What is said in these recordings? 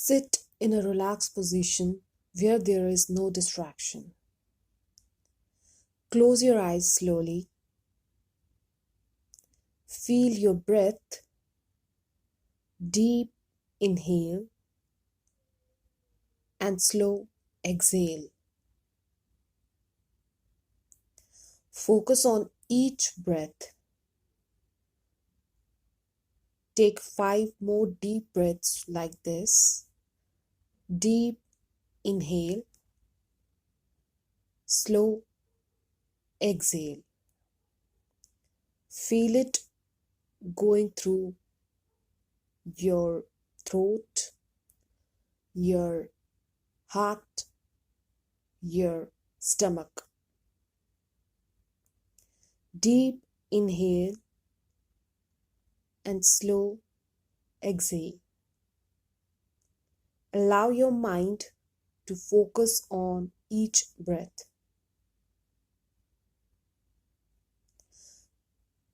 Sit in a relaxed position where there is no distraction. Close your eyes slowly. Feel your breath. Deep inhale and slow exhale. Focus on each breath. Take 5 more deep breaths like this. Deep inhale, slow exhale. Feel it going through your throat, your heart, your stomach. Deep inhale and slow exhale. Allow your mind to focus on each breath.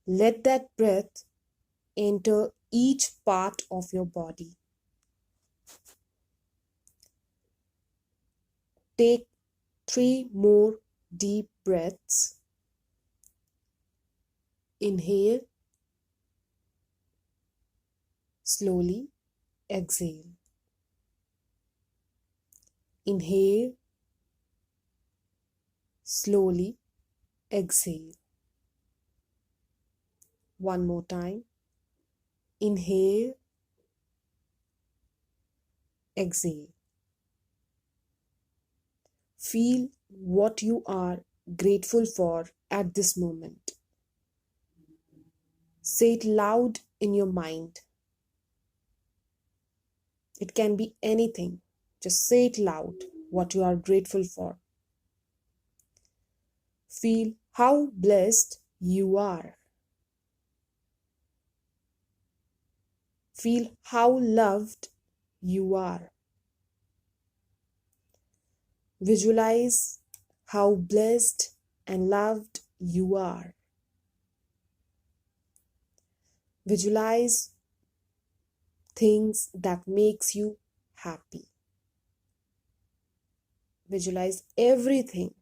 Let that breath enter each part of your body. Take 3 more deep breaths. Inhale, slowly exhale. Inhale, slowly exhale. One more time. Inhale, exhale. Feel what you are grateful for at this moment. Say it loud in your mind. It can be anything. Just say it loud, what you are grateful for. Feel how blessed you are. Feel how loved you are. Visualize how blessed and loved you are. Visualize things that makes you happy. Visualize everything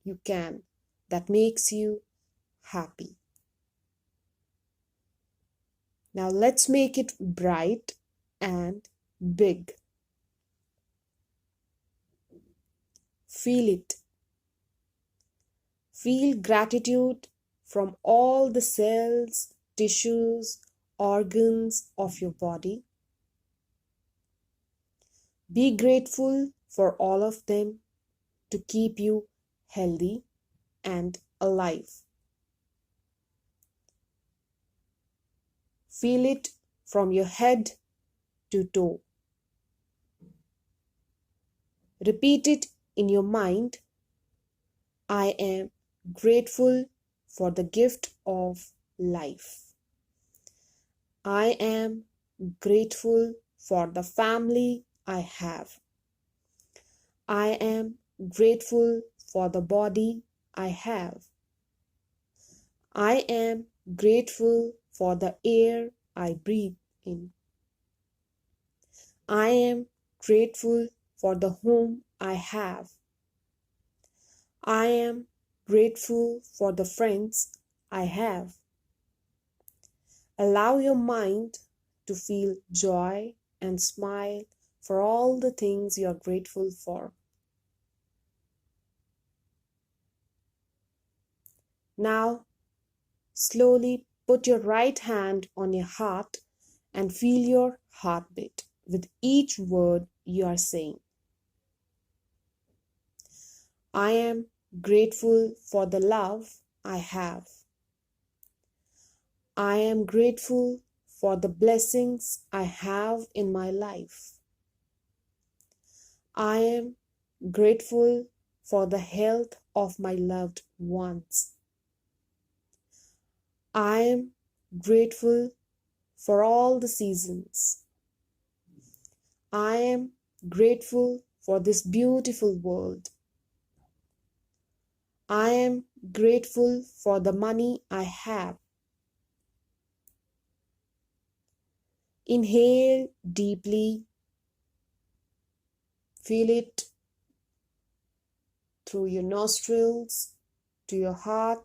you can that makes you happy. Now let's make it bright and big. Feel it. Feel gratitude from all the cells, tissues, organs of your body. Be grateful for all of them to keep you healthy and alive. Feel it from your head to toe. Repeat it in your mind. I am grateful for the gift of life. I am grateful for the family I have. I am grateful for the body I have. I am grateful for the air I breathe in. I am grateful for the home I have. I am grateful for the friends I have. Allow your mind to feel joy and smile for all the things you are grateful for. Now, slowly put your right hand on your heart and feel your heartbeat with each word you are saying. I am grateful for the love I have. I am grateful for the blessings I have in my life. I am grateful for the health of my loved ones. I am grateful for all the seasons. I am grateful for this beautiful world. I am grateful for the money I have. Inhale deeply Feel it through your nostrils, to your heart,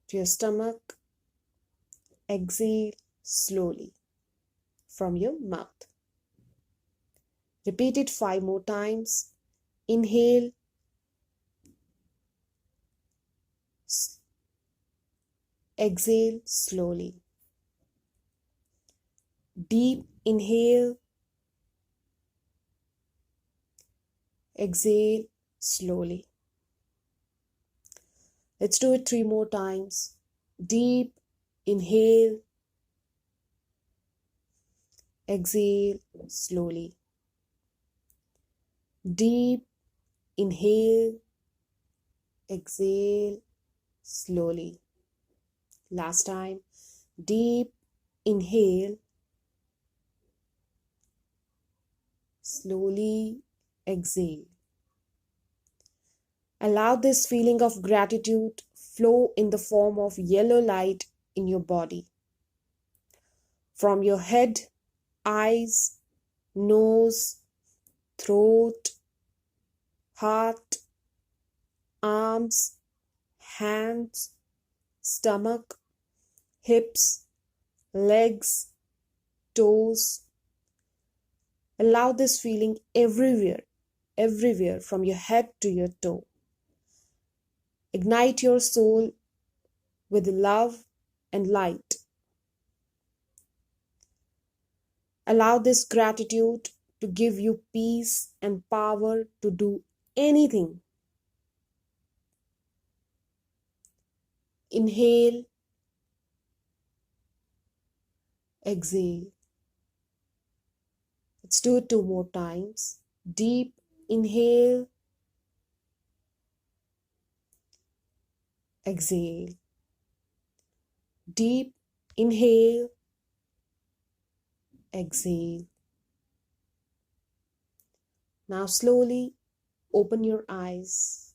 to your stomach. Exhale slowly from your mouth. Repeat it 5 more times. Inhale, exhale slowly. Deep inhale, exhale slowly. Let's do it 3 more times. Deep inhale, exhale slowly. Deep inhale, exhale slowly. Last time. Deep inhale, slowly exhale. Allow this feeling of gratitude flow in the form of yellow light in your body. From your head, eyes, nose, throat, heart, arms, hands, stomach, hips, legs, toes. Allow this feeling everywhere from your head to your toe. Ignite your soul with love and light. Allow this gratitude to give you peace and power to do anything. Inhale, exhale. Let's do it 2 more times. Deep inhale, exhale. Deep inhale, exhale. Now slowly open your eyes.